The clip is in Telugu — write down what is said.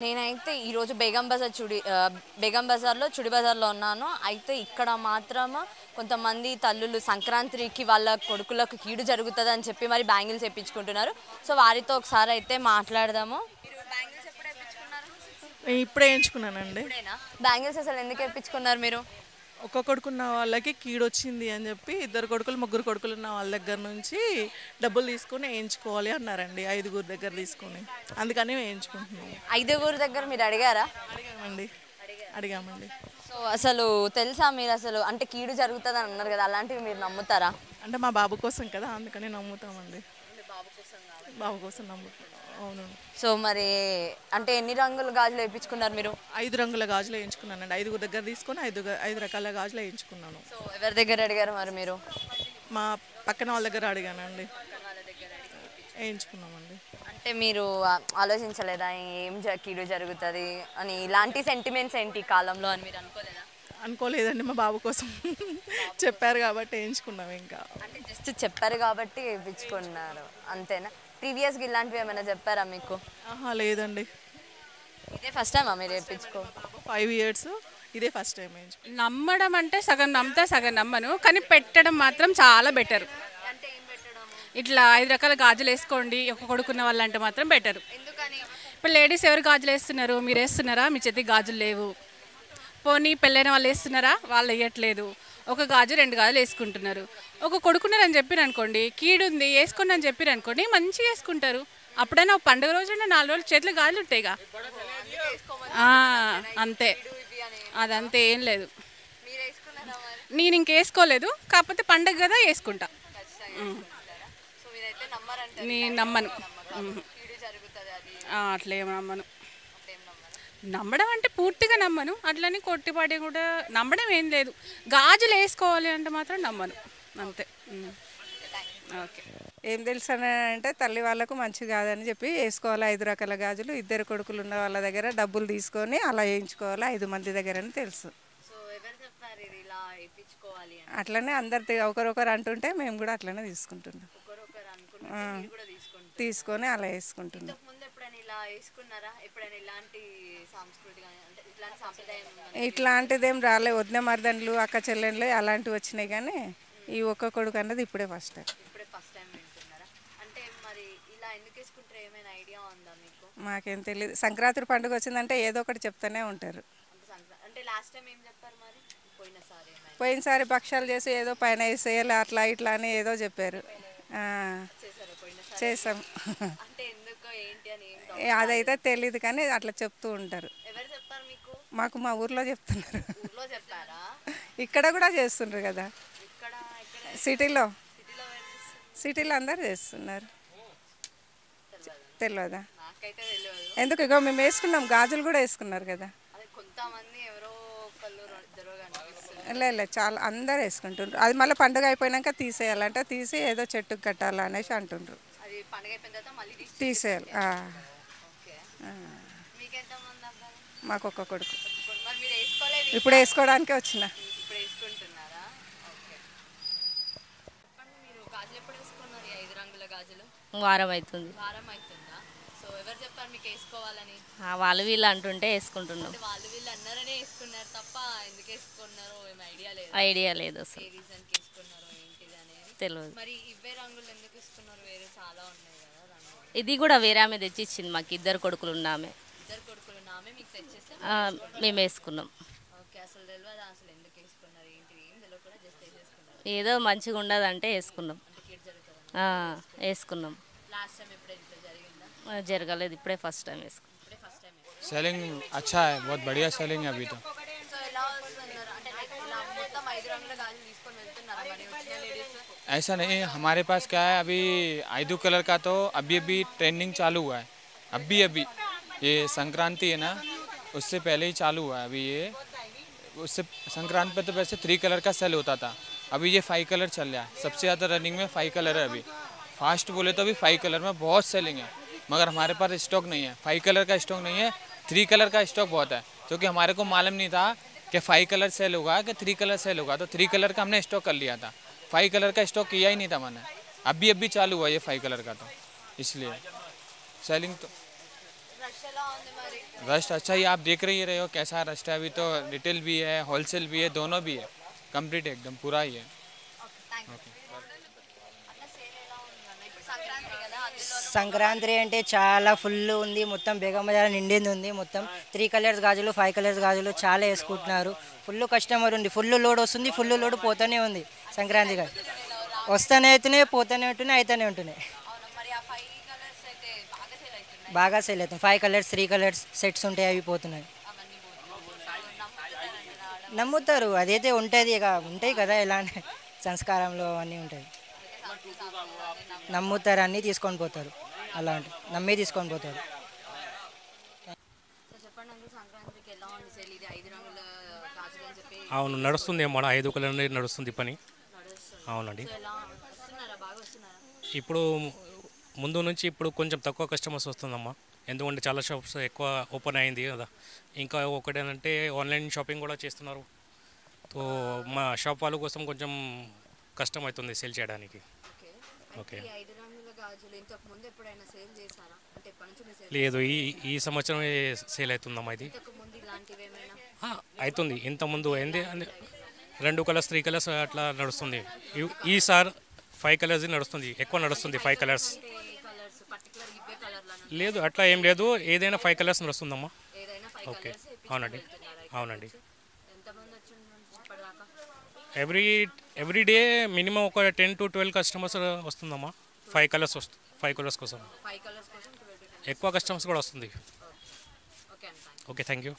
నేనైతే ఈరోజు బేగం బజార్లో చుడి బజార్లో ఉన్నాను. అయితే ఇక్కడ మాత్రం కొంతమంది తల్లులు సంక్రాంతికి వాళ్ళ కొడుకులకు కీడు జరుగుతుందని చెప్పి మరి బ్యాంగిల్స్ వేయించుకుంటున్నారు. సో వారితో ఒకసారి అయితే మాట్లాడదాము. మీరు బ్యాంగిల్స్ ఎప్పుడు వేయించుకున్నారు? ఇప్పుడే వేయించుకున్నానండి. ఇప్పుడేనా? బ్యాంగిల్స్ అసలు ఎందుకు వేయించుకున్నారు మీరు? ఒక్క కొడుకున్న వాళ్ళకి కీడొచ్చింది అని చెప్పి ఇద్దరు కొడుకులు ముగ్గురు కొడుకులు ఉన్న వాళ్ళ దగ్గర నుంచి డబ్బులు తీసుకొని వేయించుకోవాలి అన్నారండి. 5గురు దగ్గర తీసుకొని, అందుకని వేయించుకుంటున్నాం. 5గురు దగ్గర మీరు అడిగారా? అడిగామండి. సో అసలు తెలుసా మీరు అసలు అంటే కీడు జరుగుతుంది అని అన్నారు కదా, అలాంటివి మీరు నమ్ముతారా? అంటే మా బాబు కోసం కదా, అందుకని నమ్ముతామండి. బాబు కోసం నమ్ముతాం. అవును. సో మరి అంటే ఎన్ని రంగుల గాజులు వేయించుకున్నారు మీరు? 5 రంగుల గాజులు వేయించుకున్నానండి. 5గురు దగ్గర తీసుకొని 5 రకాల గాజులు వేయించుకున్నాను. సో ఎవరి దగ్గర అడిగారు మరి మీరు? మా పక్కన వాళ్ళ దగ్గర అడిగానండి, వేయించుకున్నామండి. అంటే మీరు ఆలోచించలేదా కీడు జరుగుతుంది అని? ఇలాంటి సెంటిమెంట్స్ ఏంటి ఈ కాలంలో అని మీరు అనుకోలేదా? అనుకోలేదండి, మా బాబు కోసం చెప్పారు కాబట్టి వేయించుకున్నాం. ఇంకా అంటే జస్ట్ చెప్పారు కాబట్టి వేయించుకున్నారు అంతేనా? ప్రీవియస్గా ఇలాంటివి ఏమైనా చెప్పారా మీకు? లేదండి. ఇదే ఫస్ట్ టైమా మీరు వేయించుకో? 5 years ఇదే ఫస్ట్ టైం వేయించుకో. నమ్మడం అంటే సగం నమ్ముతా సగం నమ్మను, కానీ పెట్టడం మాత్రం చాలా బెటర్. ఇట్లా 5 రకాల గాజులు వేసుకోండి ఒక కొడుకున్న వాళ్ళంటే మాత్రం బెటర్. ఇప్పుడు లేడీస్ ఎవరు గాజులు వేస్తున్నారు? మీరు వేస్తున్నారా? మీ చేతికి గాజులు లేవు. పోనీ పెళ్ళైన వాళ్ళు వేస్తున్నారా? వాళ్ళు వేయట్లేదు. ఒక గాజు 2 గాజులు వేసుకుంటున్నారు. ఒక కొడుకున్నారని చెప్పారు అనుకోండి, కీడుంది వేసుకోండి అని చెప్పారు అనుకోండి, మంచిగా వేసుకుంటారు. అప్పుడైనా పండుగ రోజు 4 రోజులు చేతులు గాజులు ఉంటాయిగా, అంతే. అదంతే, ఏం లేదు. నేను ఇంకేసుకోలేదు, కాకపోతే పండుగ కదా వేసుకుంటా. నేను నమ్మను, అట్లేం నమ్మను. నమ్మడం అంటే పూర్తిగా నమ్మను, అట్లని కొట్టిపాటి కూడా నమ్మడం ఏం లేదు. గాజులు వేసుకోవాలి అంటే మాత్రం నమ్మను, అంతే. ఓకే. ఏం తెలుసు అని అంటే తల్లి వాళ్ళకు మంచిది కాదని చెప్పి వేసుకోవాలి 5 రకాల గాజులు. 2 కొడుకులు ఉన్న వాళ్ళ దగ్గర డబ్బులు తీసుకొని అలా వేయించుకోవాలి 5 మంది దగ్గర అని తెలుసు. అట్లనే అందరు ఒకరొకరు అంటుంటే మేము కూడా అట్లనే తీసుకుంటున్నాం, తీసుకొని అలా వేసుకుంటున్నాం. ఇట్లాంటిదేం రాలే. వదిన మరదన్లు అక్క చెల్లెళ్ళు అలాంటివి వచ్చినాయి, కానీ ఈ ఒక్క కొడుకు అన్నది ఇప్పుడే ఫస్ట్ టైం. మాకేం తెలియదు. సంక్రాంతి పండుగ వచ్చిందంటే ఏదో ఒకటి చెప్తూనే ఉంటారు. పోయినసారి భక్షాలు చేసి ఏదో పైన వేసేయాలి అట్లా ఇట్లా అని ఏదో చెప్పారు. చేసాం. అదైతే తెలీదు కానీ అట్లా చెప్తూ ఉంటారు. మాకు మా ఊర్లో చెప్తున్నారు. ఇక్కడ కూడా చేస్తుండ్రు కదా, సిటీలో అందరు చేస్తున్నారు. తెలియదా? ఎందుకు? ఇగో మేము వేసుకున్నాం, గాజులు కూడా వేసుకున్నారు కదా. లేదు, చాలా అందరు వేసుకుంటుండ్రు. అది మళ్ళీ పండుగ అయిపోయినాక తీసేయాలంటే తీసి ఏదో చెట్టుకు కట్టాలి అనేసి అంటుండ్రు. తీసేయాలి. మాకు ఒక్క కొడుకు. ఇప్పుడు వేసుకోవడానికే వచ్చిన. వారం అవుతుంది. వాళ్ళు వీళ్ళు అంటుంటే వేసుకుంటున్నాం. ఐడియా లేదు అసలు, తెలియదు. ఇది కూడా వేరే ఆమె తెచ్చి ఇచ్చింది మాకు. 2 కొడుకులు ఉన్నామే, మేము వేసుకున్నాం. ఏదో మంచిగా ఉండదంటే వేసుకున్నాం. వేసుకున్నాం. జరగలేదు, ఇప్పుడే ఫస్ట్ టైం వేసుకున్నాం. सेलिंग अच्छा है, बहुत बढ़िया सेलिंग है अभी तो। ऐसा नहीं, हमारे पास क्या है, अभी 5 कलर का तो अभी ट्रेंडिंग चालू हुआ है। अभी ये संक्रांति है ना, उससे पहले ही चालू हुआ है अभी ये। उससे संक्रांति पे तो वैसे 3 कलर का सेल होता था, अभी ये 5 कलर चल रहा है। सबसे ज़्यादा रनिंग में 5 कलर है अभी। फास्ट बोले तो अभी 5 कलर में बहुत सेलिंग है, मगर हमारे पास स्टॉक नहीं है। 5 कलर का स्टॉक नहीं है, 3 कलर का स्टॉक बहुत है, क्योंकि हमारे को मालूम नहीं था कि 5 कलर सेल होगा कि 3 कलर सेल होगा। तो 3 कलर का हमने स्टॉक कर लिया था, 5 कलर का स्टॉक किया ही नहीं था मैंने। अभी चालू हुआ ये 5 कलर का, तो इसलिए सेलिंग तो रस्ट अच्छा ही आप देख रही रहे हो कैसा रस्ट है। अभी तो रिटेल भी है, होलसेल भी है, दोनों भी है, कंप्लीट एकदम पूरा ही है। సంక్రాంతి అంటే చాలా ఫుల్ ఉంది, మొత్తం బేగం బజార్ నిండింది ఉంది, మొత్తం 3 కలర్స్ గాజులు 5 కలర్స్ గాజులు చాలా వేసుకుంటున్నారు. ఫుల్ కస్టమర్ ఉంది, ఫుల్ లోడ్ వస్తుంది, ఫుల్ లోడ్ పోతూనే ఉంది. సంక్రాంతిగా వస్తూనే అవుతున్నాయి, పోతూనే ఉంటున్నాయి, అవుతూనే ఉంటున్నాయి. బాగా సేల్ అవుతుంది. 5 కలర్స్ 3 కలర్స్ సెట్స్ ఉంటాయి, అవి పోతున్నాయి. నమ్ముతారు, అదైతే ఉంటుంది, ఇక ఉంటాయి కదా, ఇలానే సంస్కారంలో అన్నీ ఉంటాయి. నమ్ముతారు, అన్నీ తీసుకొని పోతారు, అలాంటి నమ్మి తీసుకొని పోతారు. అవును, నడుస్తుంది అమ్మ, 5 కలర్ నడుస్తుంది పని. అవునండి, ఇప్పుడు ముందు నుంచి ఇప్పుడు కొంచెం తక్కువ కస్టమర్స్ వస్తుందమ్మా, ఎందుకంటే చాలా షాప్స్ ఎక్కువ ఓపెన్ అయింది కదా. ఇంకా ఒకటి ఏంటంటే ఆన్లైన్ షాపింగ్ కూడా చేస్తున్నారు. సో మా షాప్ వాళ్ళ కోసం కొంచెం కష్టం అవుతుంది సేల్ చేయడానికి. ఓకే, లేదు, ఈ సంవత్సరం సేల్ అవుతుందమ్మా. ఇది అవుతుంది, ఇంతకుముందు అయింది 2 కలర్స్ 3 కలర్స్ అట్లా నడుస్తుంది. ఈసారి 5 కలర్స్ నడుస్తుంది, ఎక్కువ నడుస్తుంది 5 కలర్స్. లేదు, అట్లా ఏం లేదు, ఏదైనా 5 కలర్స్ నడుస్తుందమ్మా. ఓకే, అవునండి, అవునండి. ఎవ్రీ డే మినిమం ఒక 10 to 12 కస్టమర్స్ వస్తుందమ్మా. 5 కలర్స్ కోసం ఎక్కువ కస్టమర్స్ కూడా వస్తుంది. Okay, thank you.